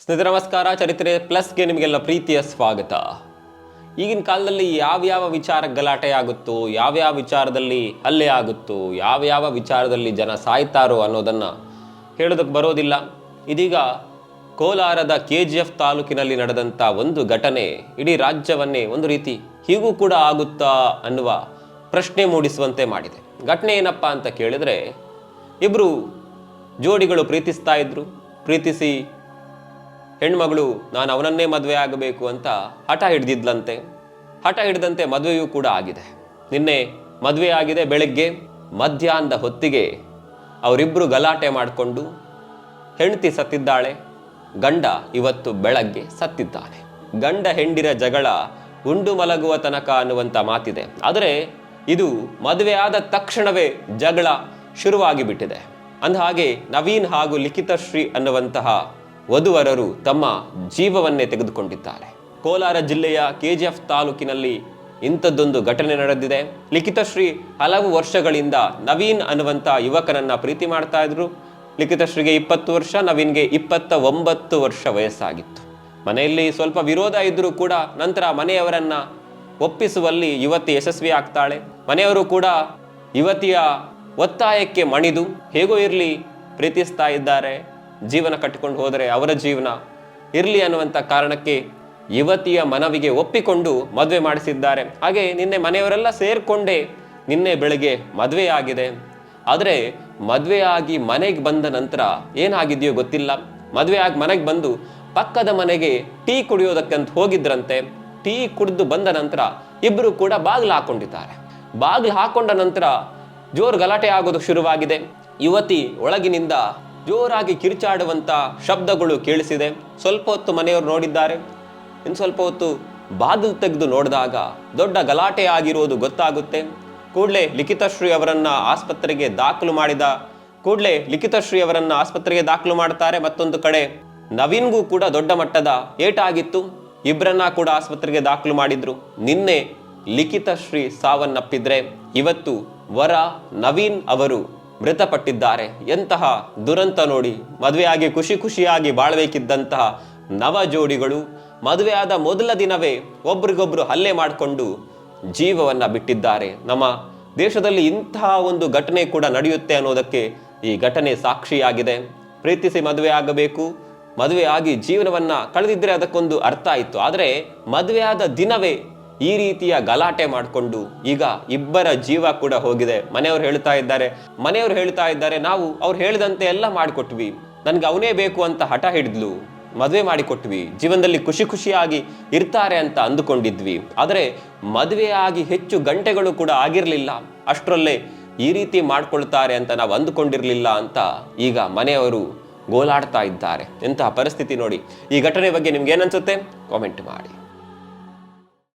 ಸ್ನೇಹಿತರೆ ನಮಸ್ಕಾರ. ಚರಿತ್ರೆ ಪ್ಲಸ್ಗೆ ನಿಮಗೆಲ್ಲ ಪ್ರೀತಿಯ ಸ್ವಾಗತ. ಈಗಿನ ಕಾಲದಲ್ಲಿ ಯಾವ್ಯಾವ ವಿಚಾರ ಗಲಾಟೆ ಆಗುತ್ತೋ, ಯಾವ್ಯಾವ ವಿಚಾರದಲ್ಲಿ ಹಲ್ಲೆ ಆಗುತ್ತೋ, ಯಾವ್ಯಾವ ವಿಚಾರದಲ್ಲಿ ಜನ ಸಾಯ್ತಾರೋ ಅನ್ನೋದನ್ನು ಹೇಳೋದಕ್ಕೆ ಬರೋದಿಲ್ಲ. ಇದೀಗ ಕೋಲಾರದ KGF ತಾಲೂಕಿನಲ್ಲಿ ನಡೆದಂಥ ಒಂದು ಘಟನೆ ಇಡೀ ರಾಜ್ಯವನ್ನೇ ಒಂದು ರೀತಿ ಹೀಗೂ ಕೂಡ ಆಗುತ್ತಾ ಅನ್ನುವ ಪ್ರಶ್ನೆ ಮೂಡಿಸುವಂತೆ ಮಾಡಿದೆ. ಘಟನೆ ಏನಪ್ಪ ಅಂತ ಕೇಳಿದರೆ, ಇಬ್ಬರು ಜೋಡಿಗಳು ಪ್ರೀತಿಸ್ತಾ ಇದ್ರು. ಪ್ರೀತಿಸಿ ಹೆಣ್ಮಗಳು ನಾನು ಅವನನ್ನೇ ಮದುವೆ ಆಗಬೇಕು ಅಂತ ಹಠ ಹಿಡಿದಿದ್ಲಂತೆ. ಹಠ ಹಿಡಿದಂತೆ ಮದುವೆಯೂ ಕೂಡ ಆಗಿದೆ. ನಿನ್ನೆ ಮದುವೆ ಆಗಿದೆ. ಬೆಳಗ್ಗೆ ಮಧ್ಯಾಹ್ನದ ಹೊತ್ತಿಗೆ ಅವರಿಬ್ಬರು ಗಲಾಟೆ ಮಾಡಿಕೊಂಡು ಹೆಂಡತಿ ಸತ್ತಿದ್ದಾಳೆ, ಗಂಡ ಇವತ್ತು ಬೆಳಗ್ಗೆ ಸತ್ತಿದ್ದಾನೆ. ಗಂಡ ಹೆಂಡಿರ ಜಗಳ ಉಂಡು ಮಲಗುವ ತನಕ ಅನ್ನುವಂಥ ಮಾತಿದೆ. ಆದರೆ ಇದು ಮದುವೆ ಆದ ತಕ್ಷಣವೇ ಜಗಳ ಶುರುವಾಗಿ ಬಿಟ್ಟಿದೆ. ಅಂದಹಾಗೆ ನವೀನ್ ಹಾಗೂ ಲಿಖಿತಶ್ರೀ ಅನ್ನುವಂತಹ ವಧುವರರು ತಮ್ಮ ಜೀವವನ್ನೇ ತೆಗೆದುಕೊಂಡಿದ್ದಾರೆ. ಕೋಲಾರ ಜಿಲ್ಲೆಯ KGF ತಾಲೂಕಿನಲ್ಲಿ ಇಂಥದ್ದೊಂದು ಘಟನೆ ನಡೆದಿದೆ. ಲಿಖಿತಶ್ರೀ ಹಲವು ವರ್ಷಗಳಿಂದ ನವೀನ್ ಅನ್ನುವಂಥ ಯುವಕನನ್ನ ಪ್ರೀತಿ ಮಾಡ್ತಾ ಇದ್ರು. ಲಿಖಿತಶ್ರೀಗೆ 20 ವರ್ಷ, ನವೀನ್ಗೆ 29 ವರ್ಷ ವಯಸ್ಸಾಗಿತ್ತು. ಮನೆಯಲ್ಲಿ ಸ್ವಲ್ಪ ವಿರೋಧ ಇದ್ರೂ ಕೂಡ ನಂತರ ಮನೆಯವರನ್ನ ಒಪ್ಪಿಸುವಲ್ಲಿ ಯುವತಿ ಯಶಸ್ವಿ ಆಗ್ತಾಳೆ. ಮನೆಯವರು ಕೂಡ ಯುವತಿಯ ಒತ್ತಾಯಕ್ಕೆ ಮಣಿದು ಹೇಗೋ ಇರಲಿ, ಪ್ರೀತಿಸ್ತಾ ಇದ್ದಾರೆ, ಜೀವನ ಕಟ್ಟಿಕೊಂಡು ಹೋದರೆ ಅವರ ಜೀವನ ಇರಲಿ ಅನ್ನುವಂಥ ಕಾರಣಕ್ಕೆ ಯುವತಿಯ ಮನವಿಗೆ ಒಪ್ಪಿಕೊಂಡು ಮದುವೆ ಮಾಡಿಸಿದ್ದಾರೆ. ಹಾಗೆ ನಿನ್ನೆ ಮನೆಯವರೆಲ್ಲ ಸೇರಿಕೊಂಡೇ ನಿನ್ನೆ ಬೆಳಗ್ಗೆ ಮದುವೆ ಆಗಿದೆ. ಆದರೆ ಮದುವೆ ಆಗಿ ಮನೆಗೆ ಬಂದ ನಂತರ ಏನಾಗಿದೆಯೋ ಗೊತ್ತಿಲ್ಲ. ಮದುವೆ ಆಗಿ ಮನೆಗೆ ಬಂದು ಪಕ್ಕದ ಮನೆಗೆ ಟೀ ಕುಡಿಯೋದಕ್ಕಂತ ಹೋಗಿದ್ರಂತೆ. ಟೀ ಕುಡಿದು ಬಂದ ನಂತರ ಇಬ್ಬರು ಕೂಡ ಬಾಗಿಲು ಹಾಕೊಂಡಿದ್ದಾರೆ. ಬಾಗಿಲು ಹಾಕೊಂಡ ನಂತರ ಜೋರು ಗಲಾಟೆ ಆಗೋದು ಶುರುವಾಗಿದೆ. ಯುವತಿ ಒಳಗಿನಿಂದ ಜೋರಾಗಿ ಕಿರ್ಚಾಡುವಂಥ ಶಬ್ದಗಳು ಕೇಳಿಸಿದೆ. ಸ್ವಲ್ಪ ಹೊತ್ತು ಮನೆಯವರು ನೋಡಿದ್ದಾರೆ. ಇನ್ನು ಸ್ವಲ್ಪ ಹೊತ್ತು ಬಾಗಿಲು ತೆಗೆದು ನೋಡಿದಾಗ ದೊಡ್ಡ ಗಲಾಟೆ ಆಗಿರೋದು ಗೊತ್ತಾಗುತ್ತೆ. ಕೂಡಲೇ ಲಿಖಿತಶ್ರೀ ಅವರನ್ನ ಆಸ್ಪತ್ರೆಗೆ ದಾಖಲು ಮಾಡ್ತಾರೆ. ಮತ್ತೊಂದು ಕಡೆ ನವೀನ್ಗೂ ಕೂಡ ದೊಡ್ಡ ಮಟ್ಟದ ಏಟಾಗಿತ್ತು. ಇಬ್ಬರನ್ನ ಕೂಡ ಆಸ್ಪತ್ರೆಗೆ ದಾಖಲು ಮಾಡಿದ್ರು. ನಿನ್ನೆ ಲಿಖಿತಶ್ರೀ ಸಾವನ್ನಪ್ಪಿದ್ರೆ ಇವತ್ತು ವರ ನವೀನ್ ಅವರು ಮೃತಪಟ್ಟಿದ್ದಾರೆ. ಎಂತಹ ದುರಂತ ನೋಡಿ. ಮದುವೆಯಾಗಿ ಖುಷಿಯಾಗಿ ಬಾಳ್ಬೇಕಿದ್ದಂತಹ ನವ ಜೋಡಿಗಳು ಮದುವೆಯಾದ ಮೊದಲ ದಿನವೇ ಒಬ್ರಿಗೊಬ್ರು ಹಲ್ಲೆ ಮಾಡಿಕೊಂಡು ಜೀವವನ್ನ ಬಿಟ್ಟಿದ್ದಾರೆ. ನಮ್ಮ ದೇಶದಲ್ಲಿ ಇಂತಹ ಒಂದು ಘಟನೆ ಕೂಡ ನಡೆಯುತ್ತೆ ಅನ್ನೋದಕ್ಕೆ ಈ ಘಟನೆ ಸಾಕ್ಷಿಯಾಗಿದೆ. ಪ್ರೀತಿಸಿ ಮದುವೆ ಆಗಬೇಕು, ಮದುವೆ ಆಗಿ ಜೀವನವನ್ನ ಕಳೆದಿದ್ರೆ ಅದಕ್ಕೊಂದು ಅರ್ಥ ಇತ್ತು. ಆದರೆ ಮದುವೆಯಾದ ದಿನವೇ ಈ ರೀತಿಯ ಗಲಾಟೆ ಮಾಡಿಕೊಂಡು ಈಗ ಇಬ್ಬರ ಜೀವ ಕೂಡ ಹೋಗಿದೆ. ಮನೆಯವರು ಹೇಳ್ತಾ ಇದ್ದಾರೆ ನಾವು ಅವ್ರು ಹೇಳಿದಂತೆ ಎಲ್ಲ ಮಾಡಿಕೊಟ್ವಿ, ನನ್ಗೆ ಅವನೇ ಬೇಕು ಅಂತ ಹಠ ಹಿಡಿದ್ಲು, ಮದುವೆ ಮಾಡಿಕೊಟ್ವಿ, ಜೀವನದಲ್ಲಿ ಖುಷಿಯಾಗಿ ಇರ್ತಾರೆ ಅಂತ ಅಂದುಕೊಂಡಿದ್ವಿ. ಆದರೆ ಮದುವೆಯಾಗಿ ಹೆಚ್ಚು ಗಂಟೆಗಳು ಕೂಡ ಆಗಿರಲಿಲ್ಲ, ಅಷ್ಟರಲ್ಲೇ ಈ ರೀತಿ ಮಾಡ್ಕೊಳ್ತಾರೆ ಅಂತ ನಾವು ಅಂದುಕೊಂಡಿರಲಿಲ್ಲ ಅಂತ ಈಗ ಮನೆಯವರು ಗೋಲಾಡ್ತಾ ಇದ್ದಾರೆ. ಎಂತಹ ಪರಿಸ್ಥಿತಿ ನೋಡಿ. ಈ ಘಟನೆ ಬಗ್ಗೆ ನಿಮ್ಗೆ ಏನನ್ಸುತ್ತೆ ಕಾಮೆಂಟ್ ಮಾಡಿ.